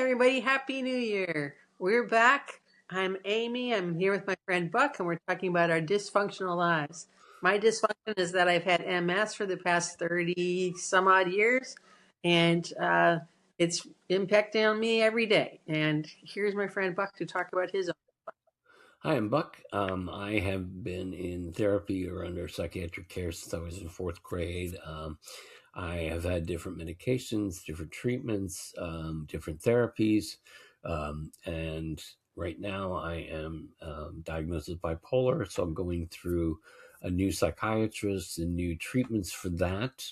everybody. Happy New Year. We're back. I'm Amy. I'm here with my friend Buck, and we're talking about our dysfunctional lives. My dysfunction is that I've had MS for the past 30 some odd years, and it's impacting on me every day. And here's my friend Buck to talk about his own. Hi, I'm Buck. I have been in therapy or under psychiatric care since I was in fourth grade. I have had different medications, different treatments, different therapies. And right now I am diagnosed with bipolar. So I'm going through a new psychiatrist and new treatments for that,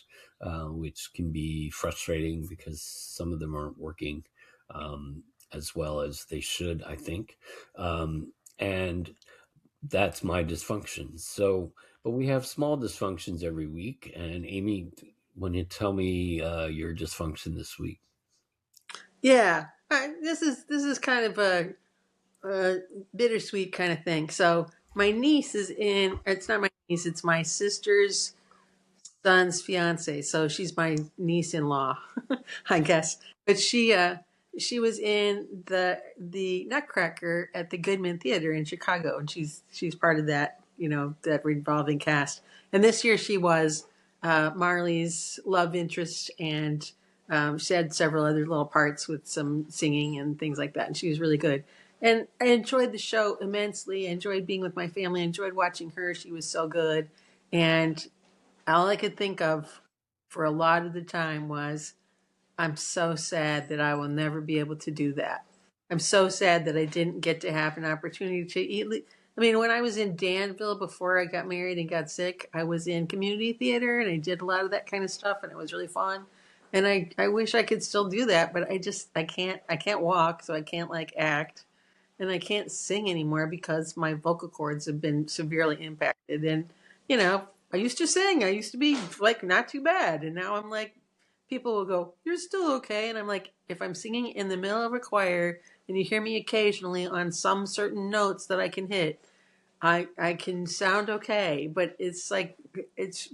which can be frustrating because some of them aren't working as well as they should, I think. And that's my dysfunction. So, but we have small dysfunctions every week. And Amy, when you tell me your dysfunction this week? Yeah, this is kind of a bittersweet kind of thing. So my niece is in. It's not my niece. It's my sister's son's fiance, so she's my niece-in-law, I guess. But she was in the Nutcracker at the Goodman Theater in Chicago, and she's part of that that revolving cast. And this year she was Marley's love interest, and she had several other little parts with some singing and things like that, and she was really good. And I enjoyed the show immensely. I enjoyed being with my family. I enjoyed watching her. She was so good. And all I could think of for a lot of the time was, I'm so sad that I will never be able to do that. I'm so sad that I didn't get to have an opportunity to eat. I mean, when I was in Danville before I got married and got sick, I was in community theater and I did a lot of that kind of stuff, and it was really fun. And I wish I could still do that, but I can't walk, so I can't like act, and I can't sing anymore because my vocal cords have been severely impacted. And I used to sing. I used to be like not too bad, and now I'm like, people will go, "You're still okay," and I'm like, if I'm singing in the middle of a choir and you hear me occasionally on some certain notes that I can hit, I can sound okay. But it's like it's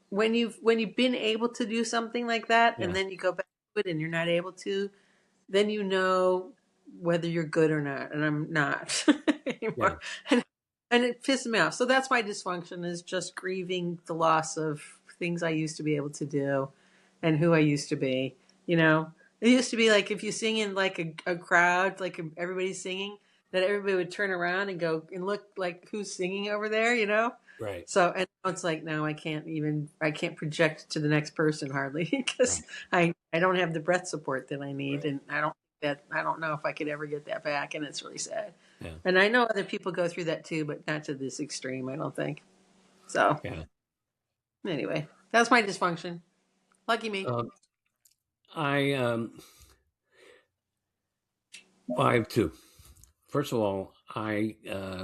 when you've been able to do something like that and Yeah, then you go back to it and you're not able to, then you know whether you're good or not. And I'm not yeah, anymore. And it pisses me off. So that's my dysfunction, is just grieving the loss of things I used to be able to do and who I used to be. It used to be like if you sing in like a crowd, like everybody's singing, that everybody would turn around and go and look like who's singing over there. right, So, and now it's like, now I can't project to the next person hardly because right. I don't have the breath support that I need, and I don't know if I could ever get that back, and it's really sad. Yeah, And I know other people go through that too, but not to this extreme, I don't think. So yeah. anyway, that's my dysfunction. Lucky me. Um, I well, I have two. First of all, I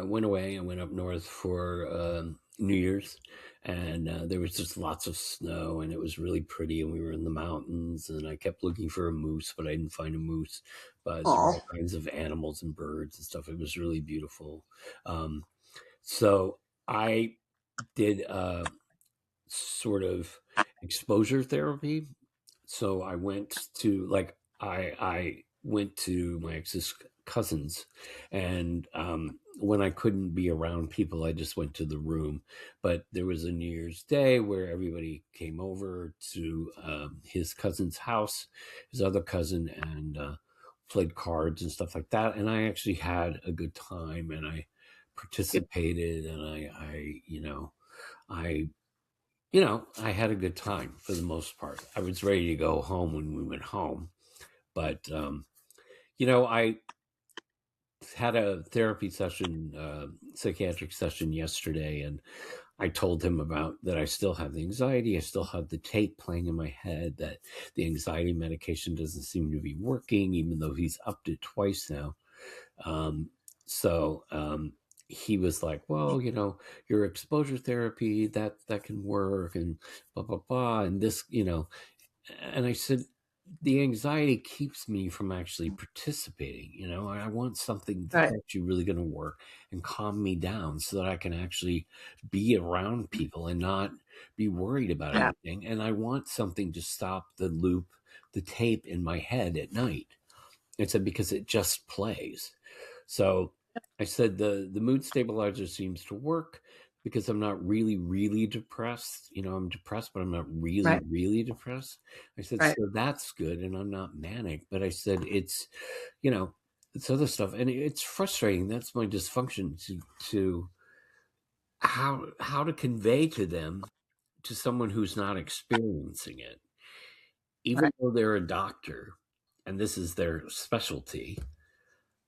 went away and went up north for New Year's, and there was just lots of snow, and it was really pretty. And we were in the mountains, and I kept looking for a moose, but I didn't find a moose. But there were all Oh, kinds of animals and birds and stuff. It was really beautiful. Um, so I did sort of exposure therapy. So I went to I went to my ex's cousins, and when I couldn't be around people, I just went to the room. But there was a New Year's Day where everybody came over to his cousin's house, his other cousin, and played cards and stuff like that. And I actually had a good time, and I good. participated, and I I had a good time for the most part. I was ready to go home when we went home, but I had a therapy session, psychiatric session yesterday, and I told him about that. I still have the anxiety. I still have the tape playing in my head. That the anxiety medication doesn't seem to be working, even though he's upped it twice now. Um, so he was like, "Well, your exposure therapy that can work," and blah blah blah, and this, and I said, the anxiety keeps me from actually participating. I want something that's Right. actually really going to work and calm me down so that I can actually be around people and not be worried about Yeah. anything. And I want something to stop the loop, the tape in my head at night. I said, because it just plays. So I said, the mood stabilizer seems to work because I'm not really, really depressed. I'm depressed, but I'm not really, Right. really depressed. I said, Right. so that's good. And I'm not manic. But I said, you know, it's other stuff. And it's frustrating. That's my dysfunction to how to convey to them, to someone who's not experiencing it, even Right. though they're a doctor and this is their specialty,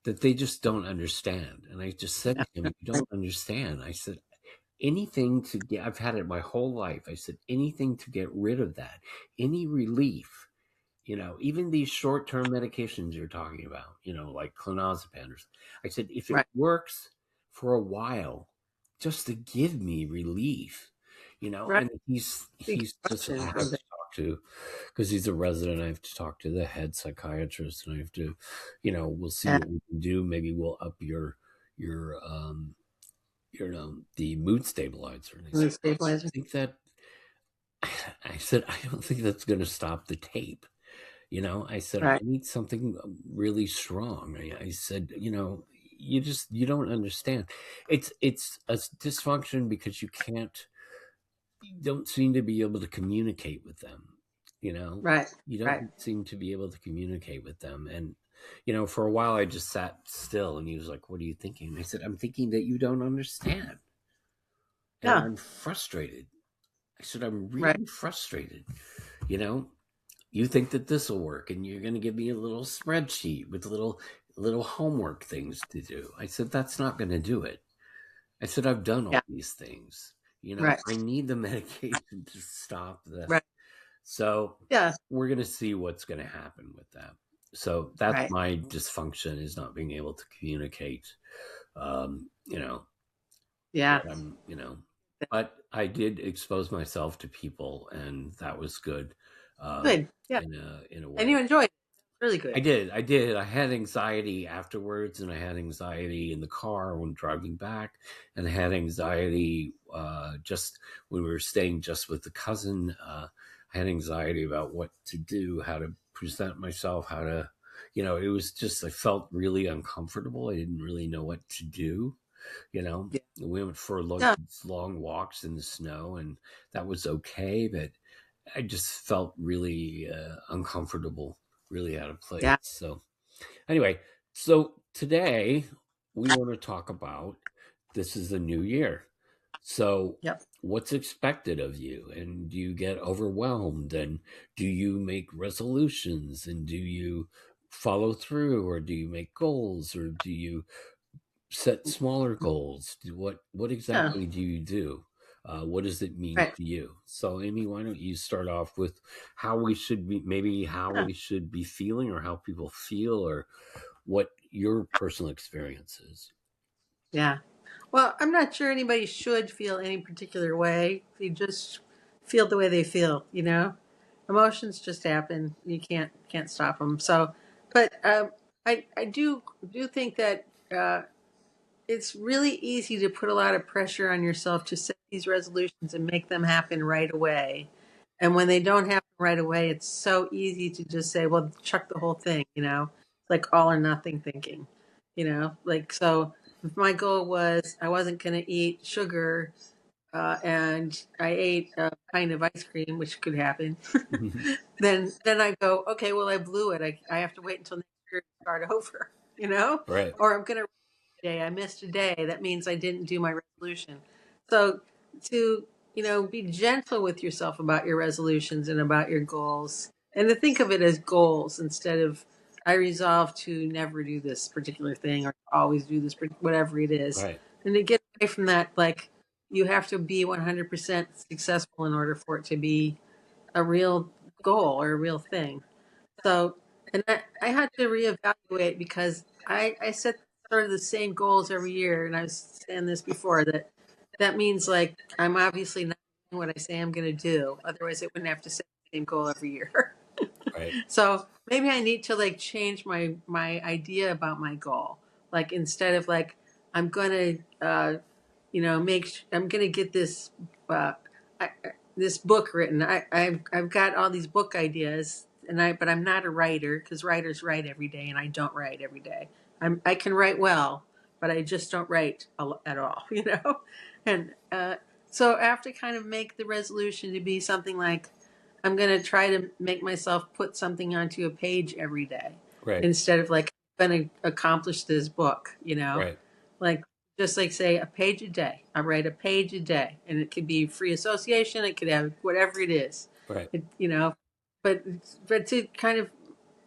that they just don't understand. And I just said Yeah. to him, you don't understand. I said, anything to get, I've had it my whole life. I said, anything to get rid of that, any relief, even these short term medications you're talking about, like clonazepam. I said, if it Right. works for a while, just to give me relief, Right. and he's just, I Exhaustion have to of it. talk to, because he's a resident, I have to talk to the head psychiatrist, and I have to, we'll see Yeah. what we can do. Maybe we'll up your the mood stabilizer. And I said, Mood stabilizer. I think that, I said, I don't think that's going to stop the tape. I said, I Right. need something really strong. I said, you don't understand. It's a dysfunction because you don't seem to be able to communicate with them. You know, Right. you Right. don't seem to be able to communicate with them. And, for a while I just sat still and he was like, what are you thinking? And I said, I'm thinking that you don't understand. And Yeah. I'm frustrated. I said, I'm Right. really frustrated. You know, you think that this will work and you're going to give me a little spreadsheet with little homework things to do. I said, that's not going to do it. I said, I've done Yeah. all these things. Right. I need the medication to stop this. Right. So Yeah. we're going to see what's going to happen with that. So that's Right. my dysfunction, is not being able to communicate. Um, you know, Yeah. I'm, but I did expose myself to people, and that was good. Good. Yeah. In a And way. you enjoyed it. Really good. I did. I had anxiety afterwards, and I had anxiety in the car when driving back, and I had anxiety just when we were staying just with the cousin. I had anxiety about what to do, how to present myself, how to, it was just, I felt really uncomfortable. I didn't really know what to do. Yeah. We went for Yeah. long walks in the snow, and that was okay, but I just felt really uncomfortable, really out of place. Yeah. So, anyway, so today we want to talk about, this is a new year. So, Yep. what's expected of you? And do you get overwhelmed? And do you make resolutions? And do you follow through? Or do you make goals? Or do you set smaller goals? What Yeah. exactly do you do? What does it mean Right. to you? So, Amy, why don't you start off with how we should be, maybe how Yeah. we should be feeling, or how people feel, or what your personal experience is? Yeah. Well, I'm not sure anybody should feel any particular way. They just feel the way they feel, Emotions just happen. You can't stop them. So, but I do think that it's really easy to put a lot of pressure on yourself to set these resolutions and make them happen right away. And when they don't happen right away, it's so easy to just say, well, chuck the whole thing. It's like all or nothing thinking. Like, so if my goal was I wasn't going to eat sugar and I ate a pint of ice cream, which could happen, then I go, okay, well, I blew it. I have to wait until next year to start over. Right. Or I'm going to day. I missed a day. That means I didn't do my resolution. So to, be gentle with yourself about your resolutions and about your goals and to think of it as goals instead of I resolve to never do this particular thing or always do this, whatever it is. Right. And to get away from that, like you have to be 100% successful in order for it to be a real goal or a real thing. So, and I had to reevaluate because I set sort of the same goals every year, and I was saying this before that means like I'm obviously not doing what I say I'm going to do. Otherwise, I wouldn't have to set the same goal every year. Right. So maybe I need to like change my idea about my goal. Like instead of like I'm going to I'm going to get this uh, I, this book written. I've got all these book ideas but I'm not a writer because writers write every day, and I don't write every day. I can write well, but I just don't write at all, you know. And so I have to kind of make the resolution to be something like I'm going to try to make myself put something onto a page every day Right. instead of like I'm going to accomplish this book, you know, Right. like just like say a page a day. I write a page a day, and it could be free association. It could have whatever it is, Right. you know, but to kind of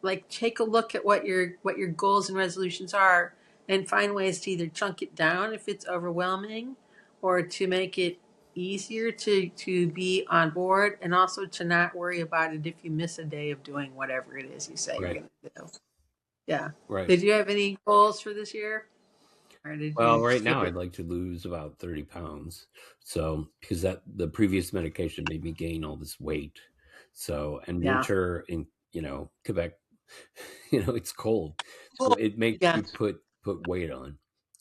like take a look at what your goals and resolutions are and find ways to either chunk it down if it's overwhelming or to make it easier to be on board and also to not worry about it if you miss a day of doing whatever it is you say you're Right. going to do. Yeah. Right. Did you have any goals for this year, or did Well, you right skip now it? I'd like to lose about 30 pounds. So, because that the previous medication made me gain all this weight. So, and Yeah. winter in, Quebec, it's cold. So Oh, it makes yeah. you put weight on.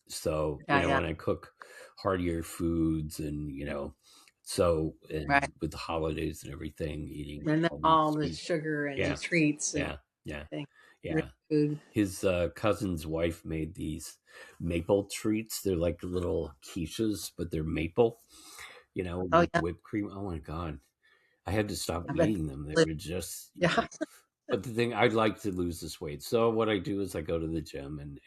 So, Yeah. Yeah. when I cook heartier foods and, so Right. and with the holidays and everything, eating And then all these all the sweet. sugar and the Yeah, treats and yeah, yeah, things, rich yeah. food. His cousin's wife made these maple treats. They're like little quiches, but they're maple, Oh with yeah. whipped cream. Oh my God. I had to stop I bet. eating them. They were just, Yeah. but the thing, I'd like to lose this weight. So what I do is I go to the gym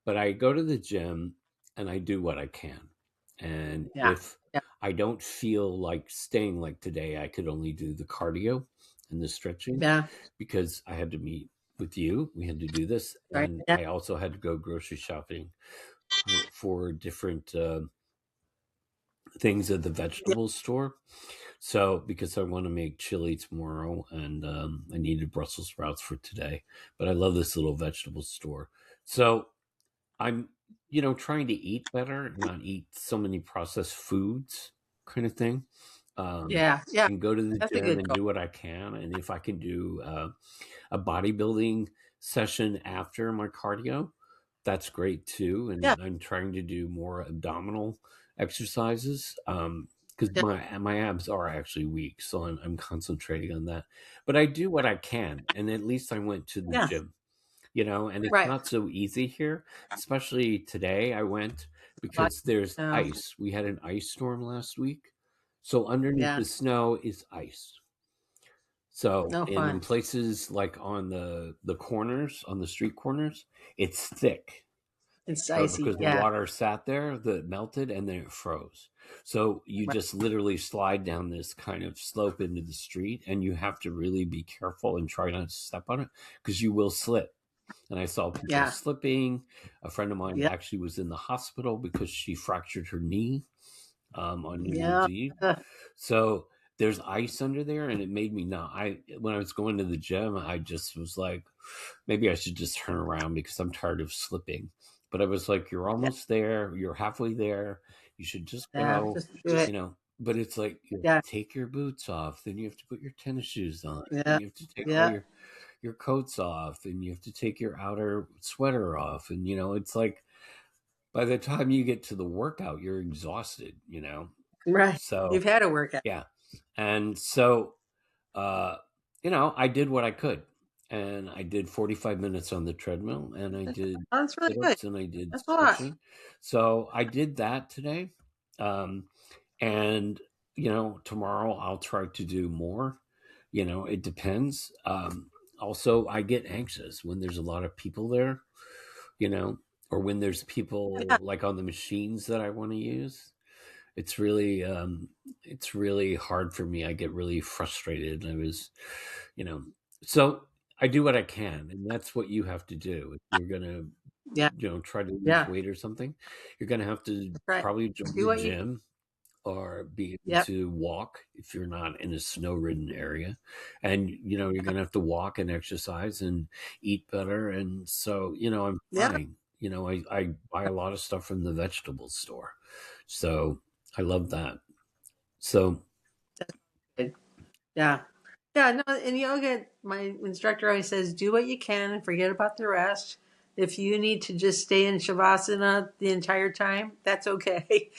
but I go to the gym and I do what I can. And Yeah. if Yeah. I don't feel like staying like today, I could only do the cardio and the stretching Yeah. because I had to meet with you. We had to do this. Right. And Yeah. I also had to go grocery shopping for different things at the Yeah. vegetable store. So, because I want to make chili tomorrow and I needed Brussels sprouts for today, but I love this little vegetable store. So, I'm, trying to eat better, not eat so many processed foods kind of thing. Um, Yeah. Yeah. and go to the That's a gym good and goal. do what I can. And if I can do a bodybuilding session after my cardio, that's great too. And Yeah. I'm trying to do more abdominal exercises because Yeah. my abs are actually weak, so I'm concentrating on that. But I do what I can, and at least I went to the Yeah. gym, and it's Right. not so easy here, especially today. I went Like, because there's no. ice. We had an ice storm last week, so underneath Yeah. the snow is ice. So, No and in fun. places like on the corners, on the street corners, it's thick. It's So icy. because the Yeah. water sat there, that melted, and then it froze. So you Right. just literally slide down this kind of slope into the street, and you have to really be careful and try not to step on it because you will slip. And I saw people Yeah. slipping. A friend of mine Yeah. actually was in the hospital because she fractured her knee on New Year's Yeah. Eve. So there's ice under there, and it made me not. When I was going to the gym, I just was like, maybe I should just turn around because I'm tired of slipping. But I was like, you're Yeah. almost there. You're halfway there. You should just Yeah. go. Just do it. But it's like you have Yeah. to take your boots off, then you have to put your tennis shoes on, and Yeah. you have to take all Yeah. your coats off, and you have to take your outer sweater off, and it's like by the time you get to the workout, you're exhausted. Right. So You've had a workout. yeah, and so uh, I did what I could, and I did 45 minutes on the treadmill, and I did Oh, that's really good. sit-ups, and I did That's a lot. stretching. So I did that today, um, and tomorrow I'll try to do more. It depends. Also, I get anxious when there's a lot of people there, you know, or when there's Yeah. people like on the machines that I want to use. It's really it's really hard for me. I get really frustrated. I was, you know, so I do what I can, and that's what you have to do. If you're gonna, Yeah. try to lose Yeah. weight or something, you're gonna have to That's right. probably join Do the what you can. gym or be able Yep. to walk if you're not in a snow-ridden area, and you're gonna have to walk and exercise and eat better. And so I'm Yeah. trying. I buy a lot of stuff from the vegetable store, so I love that. So That's good. Yeah. Yeah. No, in yoga, my instructor always says, do what you can and forget about the rest. If you need to just stay in Shavasana the entire time, that's okay.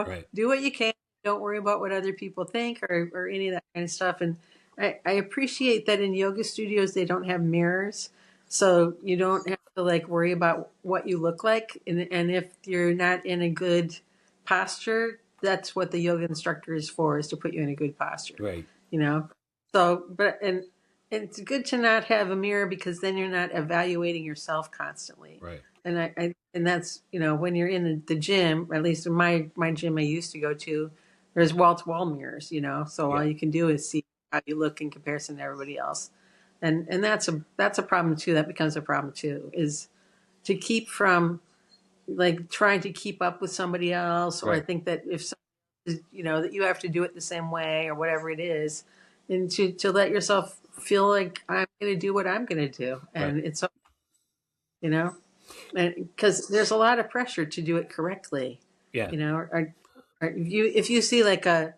right, Do what you can. Don't worry about what other people think or any of that kind of stuff. And I appreciate that in yoga studios they don't have mirrors, so you don't have to like worry about what you look like, and if you're not in a good posture, that's what the yoga instructor is for, is to put you in a good posture, Right, you know. So, but and it's good to not have a mirror because then you're not evaluating yourself constantly. right, And and that's, you know, when you're in the gym, at least in my gym I used to go to, there's wall to wall mirrors, you know, so all yeah, you can do is see how you look in comparison to everybody else. And that's a problem too. That becomes a problem too, is to keep from like trying to keep up with somebody else, or I right, think that if you know that you have to do it the same way or whatever it is, and to let yourself feel like I'm going to do what I'm going to do, right, and it's, you know, because there's a lot of pressure to do it correctly, yeah, you know. Or if you see like I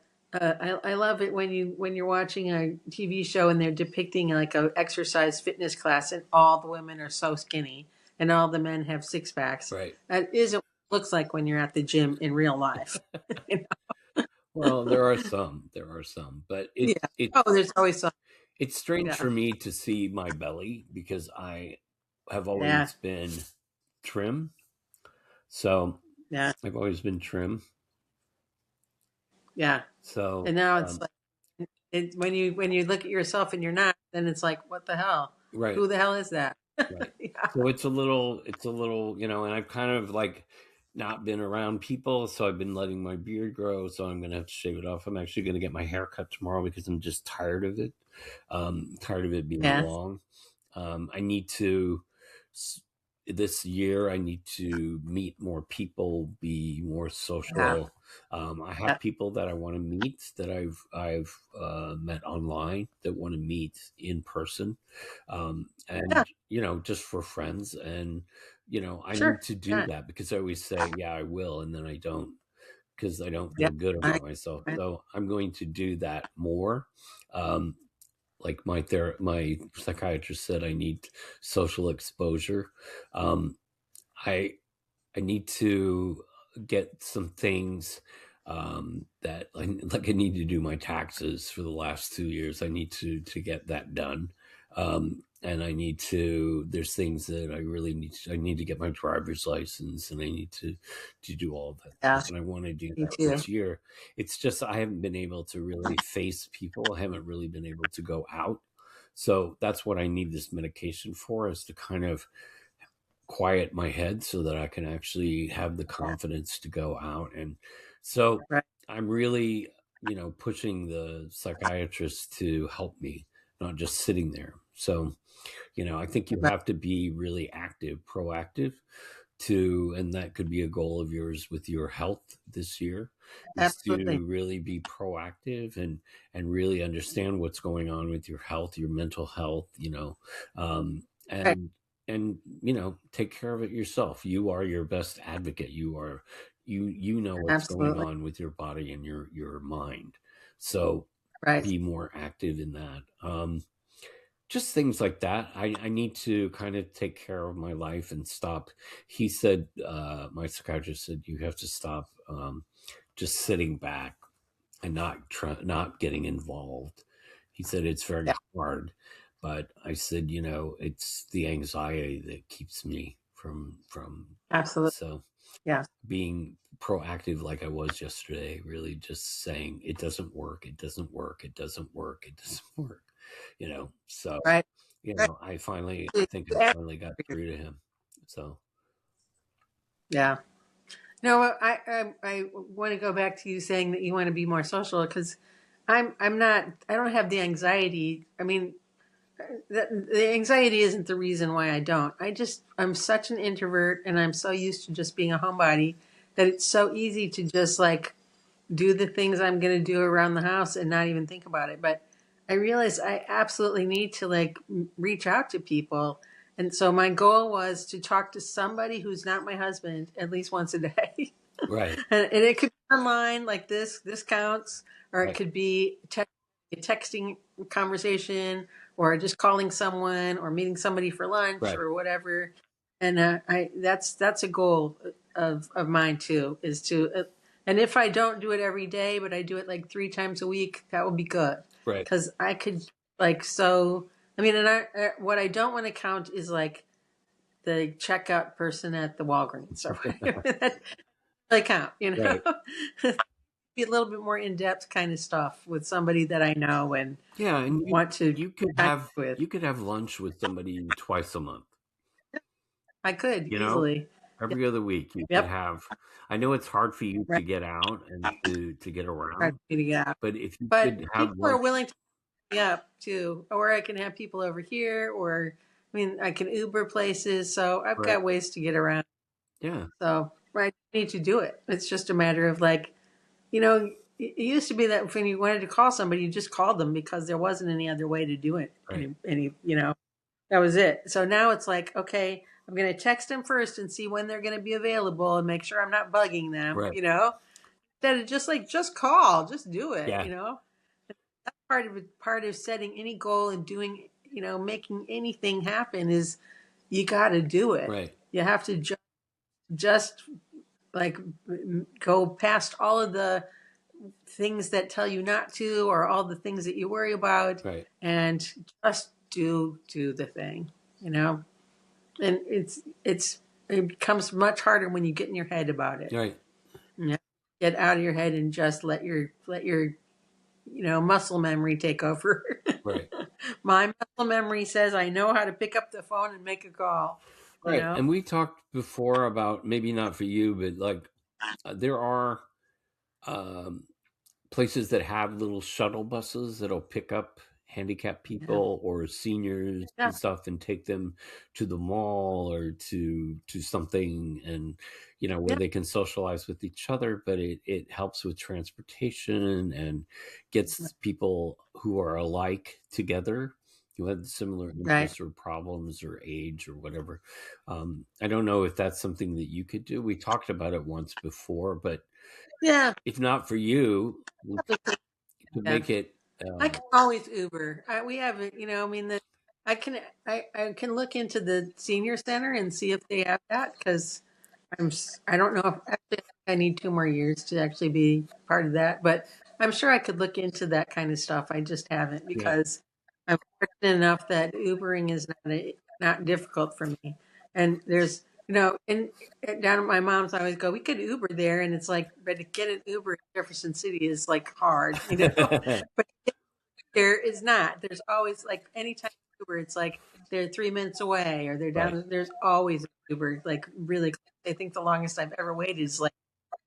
love it when you're watching a TV show and they're depicting like a exercise fitness class and all the women are so skinny and all the men have six packs. right. That isn't what it looks like when you're at the gym in real life. Well, there are some, but Yeah. Oh, there's always some. it's strange Yeah. for me to see my belly because I have Yeah. always been trim. So Yeah. I've always been trim. Yeah. So And now it's like when you look at yourself and you're not, then it's like, what the hell? right, Who the hell is that? right. Yeah. So it's a little, and I've kind of like not been around people, so I've been letting my beard grow. So I'm gonna have to shave it off. I'm actually gonna get my hair cut tomorrow because I'm just tired of it. Tired of it being Yeah. long. I need to this year. I need to meet more people, be more Yeah. social. I Yeah. have people that I want to meet that I've met online that want to meet in person, Yeah. and just for friends. And I need Sure. to do Yeah. that because I always say, yeah, I will, and then I don't because I don't Yeah. feel good I, about myself. I, So I'm going to do that more. Um, like my psychiatrist said, I need social exposure. Um, I I need to get some things that like I need to do my taxes for the last 2 years. I need to get that done. And I need to. There's things that I really need. I need to get my driver's license, and I need to do all of that yeah. stuff. And I want to do Me that too. this year. It's just I haven't been able to really face people. I haven't really been able to go out. So that's what I need this medication for, is to kind of quiet my head so that I can actually have the Yeah. confidence to go out. And so Right. I'm really, pushing the psychiatrist to help me, not just sitting there. So, I think you Right. have to be really active, proactive and that could be a goal of yours with your health this year, is Absolutely. to really be proactive and really understand what's going on with your health, your mental health, um, Right. and take care of it yourself. You are your best advocate. You know what's going Absolutely. on with your body and your mind. So Right. be more active in that. Just things like that. I need to kind of take care of my life and stop. He said, my psychiatrist said, you have to stop just sitting back and not getting involved. He said it's very Yeah. hard, but I said, it's the anxiety that keeps me from that. Absolutely. So Yeah. being proactive like I was yesterday, really just saying it doesn't work, it doesn't work, it doesn't work, it doesn't work, So, Right. Right. I think I finally got through to him. So, Yeah. No, I want to go back to you saying that you want to be more social because I'm not. I don't have the anxiety. I mean, the anxiety isn't the reason why I don't. I'm such an introvert and I'm so used to just being a homebody that it's so easy to just like do the things I'm going to do around the house and not even think about it. But I realize I absolutely need to like reach out to people. And so my goal was to talk to somebody who's not my husband at least once a day. right, And it could be online like this counts, or it right, could be a texting conversation, or just calling someone, or meeting somebody for lunch, right, or whatever. And I that's a goal of mine too, is to and if I don't do it every day, but I do it like 3 times a week, that will be good. Right. because I could like so. I mean, and what I don't want to count is like the checkout person at the Walgreens or whatever. That really count, you know. Right. Be a little bit more in depth kind of stuff with somebody that I know and Yeah, and want to you could connect have with. lunch with somebody twice a month. I could You know, easily. Yep. every other week you could Yep. have. I know it's hard for you to Right. get out and to get Hard around, for me to get out. but if you But could have people are lunch, willing to pick me up too, or I can have people over here, or I mean, I can Uber places. So I've right? got ways to get around. Yeah, So right, I need to do it. It's just a matter of like, you know, it used to be that when you wanted to call somebody, you just called them because there wasn't any other way to do it. right, You know, that was it. So now it's like, okay, I'm going to text them first and see when they're going to be available and make sure I'm not bugging them, right. you know, instead of just like, just call, just do it, Yeah, you know. That's part of setting any goal and doing, you know, making anything happen is you got to do it. right, You have to just like go past all of the things that tell you not to or all the things that you worry about right, and just do the thing, you know. And it becomes much harder when you get in your head about it. right, You know? Get out of your head and just let your you know muscle memory take over. right, My muscle memory says I know how to pick up the phone and make a call, you right. know. And we talked before about, maybe not for you, but like there are um, places that have little shuttle buses that'll pick up handicapped Yeah, people or seniors yeah, and stuff and take them to the mall or to something, and where yeah, they can socialize with each other, but it helps with transportation and gets people who are alike together, who have similar right, interests or problems or age or whatever. I don't know if that's something that you could do. We talked about it once before, but yeah. if not for you, to Yeah. make it I can always Uber. We have it, you know. I mean, I can I can look into the senior center and see if they have that because I don't know if actually I need 2 more years to actually be part of that, but I'm sure I could look into that kind of stuff. I just haven't yeah, because I'm fortunate enough that Ubering is not difficult for me. And there's you know, in down at my mom's, I always go, we could Uber there, and it's like, but to get an Uber in Jefferson City is like hard, you know. But there is not. There's always like anytime Uber, it's like they're 3 minutes away or they're right, down. There's always an Uber, like really. I think the longest I've ever waited is like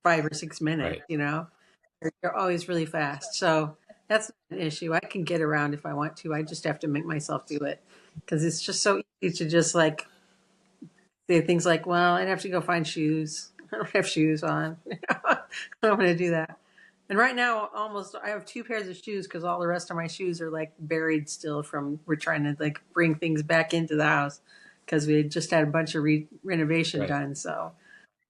5 or 6 minutes. right, You know, they're always really fast. So that's not an issue. I can get around if I want to. I just have to make myself do it because it's just so easy to just like say things like, "Well, I'd have to go find shoes. I don't have shoes on. I'm going to do that." And right now, almost I have 2 pairs of shoes because all the rest of my shoes are like buried still from we're trying to like bring things back into the house because we had just had a bunch of renovation right. done. So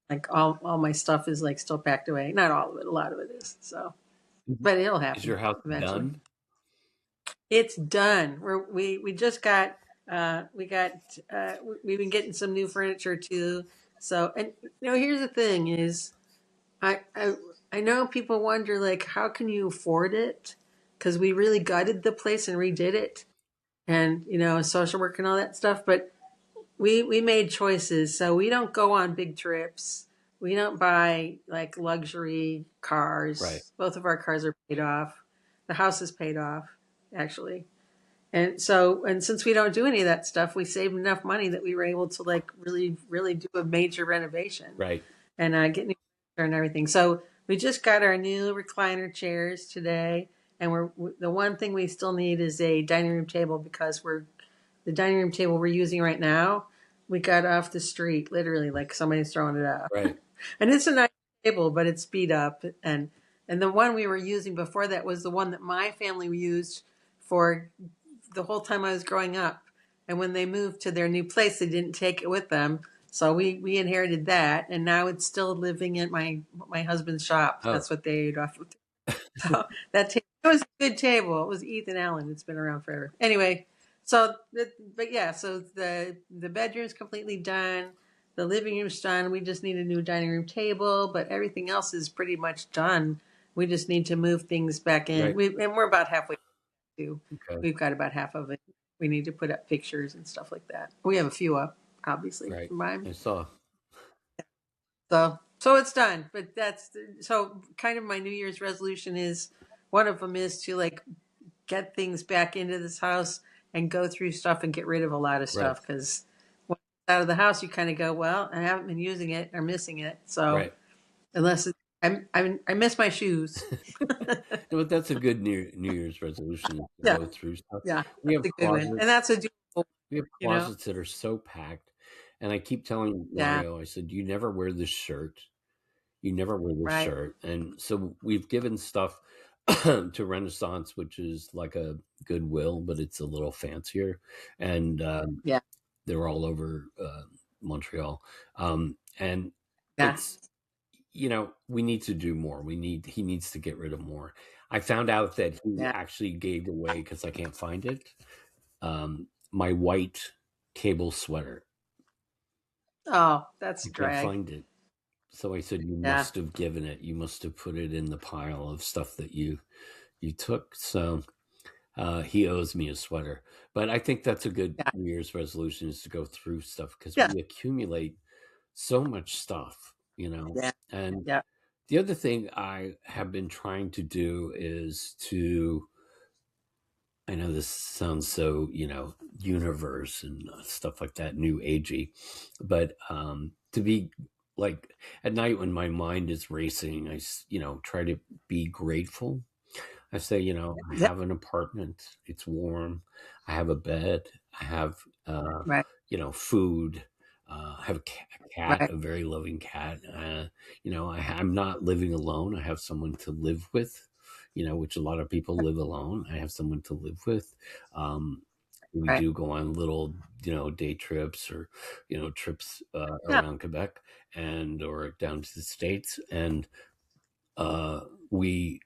like all my stuff is like still packed away. Not all of it, a lot of it is. So, but it'll Is happen your house eventually. done? It's done. We just got we've been getting some new furniture too. So and you know here's the thing is I I I know people wonder like how can you afford it? Because we really gutted the place and redid it, and you know social work and all that stuff. But we made choices, so we don't go on big trips. We don't buy like luxury Right, cars. Both of our cars are paid off. The house is paid off, actually. And so, and since we don't do any of that stuff, we saved enough money that we were able to like really, really do a major renovation right, and get new furniture and everything. So we just got our new recliner chairs today, and the one thing we still need is a dining room table because the dining room table we're using right now we got off the street literally like somebody's throwing it out, right, and it's a nice table but it's beat up and the one we were using before that was the one that my family used for the whole time I was growing up. And when they moved to their new place, they didn't take it with them. So we inherited that, and now it's still living at my husband's shop. oh, That's what they ate off of. So it was a good table. It was Ethan Allen. It's been around forever. Anyway, but yeah, so the bedroom's completely done. The living room's done. We just need a new dining room table, but everything else is pretty much done. We just need to move things back in. right. And we're about halfway. too. Okay. We've got about half of it. We need to put up pictures and stuff like that. We have a few up, obviously, Right. from mine. I saw. So it's done. But that's so kind of my New Year's resolution is one of them is to like get things back into this house and go through stuff and get rid of a lot of Right. stuff because when it's out of the house, you kind of go, well, I haven't been using it or missing it. So Right. unless I miss my shoes. No, but that's a good New Year's resolution is to Yeah, go through stuff. yeah, We have that's a good one, and closets. that's a doable. We have You know, closets that are so packed, and I keep telling yeah, Mario, I said, "You never wear this shirt. You never wear this right, shirt." And so we've given stuff to Renaissance, which is like a Goodwill, but it's a little fancier, and yeah, they're all over Montreal. And yeah, it's we need to do more. He needs to get rid of more. I found out that he yeah. actually gave away because I can't find it. My white cable sweater. Oh, that's I a can't drag. find it. So I said, "You Yeah, must have given it. You must have put it in the pile of stuff that you took." So he owes me a sweater. But I think that's a good yeah, New Year's resolution is to go through stuff because yeah, we accumulate so much stuff. yeah, And yeah, the other thing I have been trying to do is I know this sounds so, universe and stuff like that, new agey, but to be like at night when my mind is racing, try to be grateful. I say, I yeah, have an apartment, it's warm, I have a bed, I have, right, food, I have a cat, right, a very loving cat. I'm not living alone. I have someone to live with, which a lot of people live alone. I have someone to live with. Um, we right. do go on little, day trips or, trips Yeah, around Quebec or down to the States. And we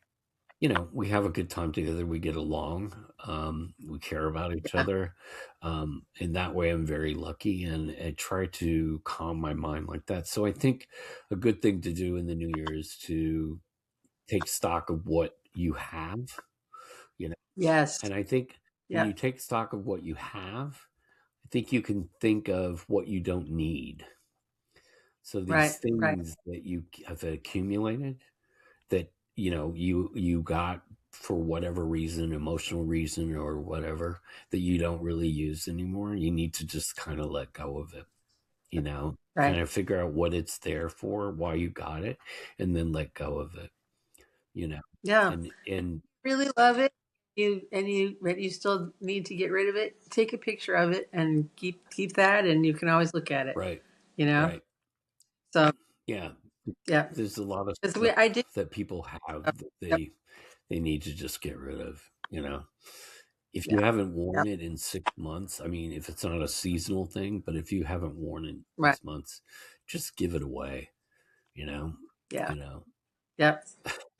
we have a good time together. We get along. We care about each yeah, other. In that way, I'm very lucky, and I try to calm my mind like that. So I think a good thing to do in the new year is to take stock of what you have. You know, yes, and I think when yeah, you take stock of what you have, I think you can think of what you don't need. So these right, right, things that you have accumulated that you got for whatever reason, emotional reason or whatever, that you don't really use anymore, you need to just kind of let go of it, kind right. of figure out what it's there for, why you got it, and then let go of it you know Yeah, and really love it. But you still need to get rid of it. Take a picture of it and keep that, and you can always look at it. right, You know. right, So yeah, yeah, there's a lot of because stuff I did. that people have that Yep, they need to just get rid of. If you yeah, haven't worn yep, it in 6 months, I mean, if it's not a seasonal thing, but if you haven't worn it in right, 6 months, just give it away, you know, yeah, you know, yep.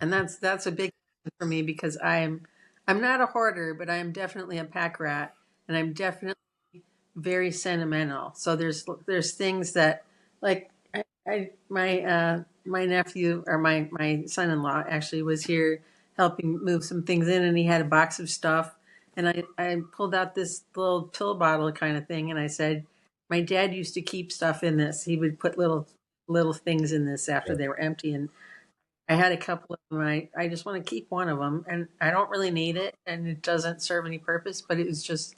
And that's a big thing for me because I'm not a hoarder, but I'm definitely a pack rat, and I'm definitely very sentimental. So there's things that like my nephew or my son-in-law actually was here helping move some things in, and he had a box of stuff, and I pulled out this little pill bottle kind of thing, and I said, my dad used to keep stuff in this. He would put little things in this after right, they were empty, and I had a couple of them. I just want to keep one of them, and I don't really need it, and it doesn't serve any purpose, but it was just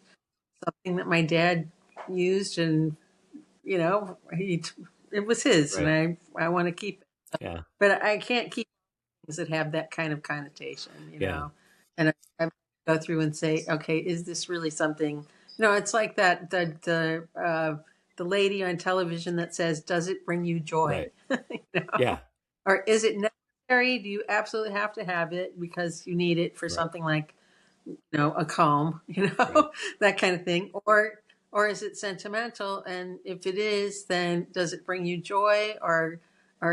something that my dad used, and it was his, and right, I want to keep it, yeah, but I can't keep things that have that kind of connotation, yeah, and I go through and say, okay, is this really something? It's like that the lady on television that says, "Does it bring you joy?" right, yeah, Or is it necessary? Do you absolutely have to have it because you need it for right, something like a comb, right, that kind of thing, or is it sentimental? And if it is, then does it bring you joy, or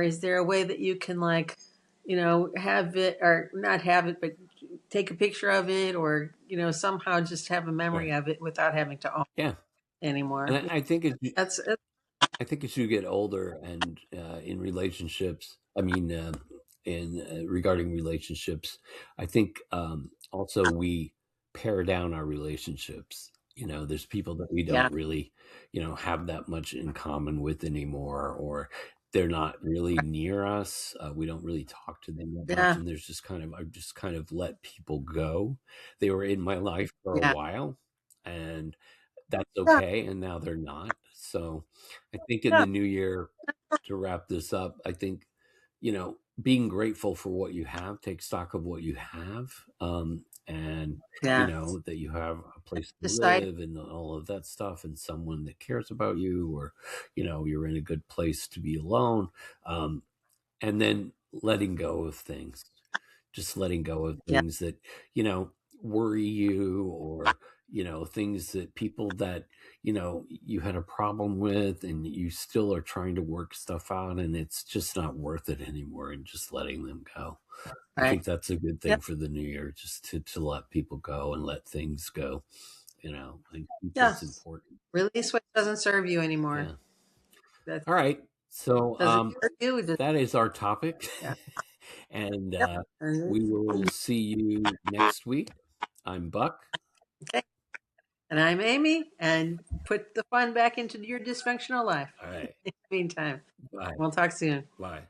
is there a way that you can like, have it or not have it, but take a picture of it, or somehow just have a memory right, of it without having to own yeah. it anymore? And I think That's I think as you get older and in relationships, I mean, in regarding relationships, I think also we pare down our relationships. There's people that we Yeah. don't really, have that much in common with anymore, or they're not really near us. We don't really talk to them that much, Yeah. and I've just kind of let people go. They were in my life for a Yeah. while, and that's Yeah. okay. And now they're not. So I think in Yeah. the new year, to wrap this up, I think, being grateful for what you have, take stock of what you have, and, Yeah. that you have a place to Decide. live and all of that stuff, and someone that cares about you, or, you're in a good place to be alone. Um, and then letting go of things, just letting go of Yeah. things that you know worry you, or things that people that you had a problem with, and you still are trying to work stuff out, and it's just not worth it anymore, and just letting them go. I Right. think that's a good Yeah. thing for the new year, just to let people go and let things go. I think Yeah. that's important. Release what doesn't serve you anymore. Yeah. That All right, so doesn't serve you. that is our topic. Yeah. And Yep. we will see you next week. I'm Buck. Okay. And I'm Amy, and put the fun back into your dysfunctional life. All right. In the meantime, Bye. we'll talk soon. Bye.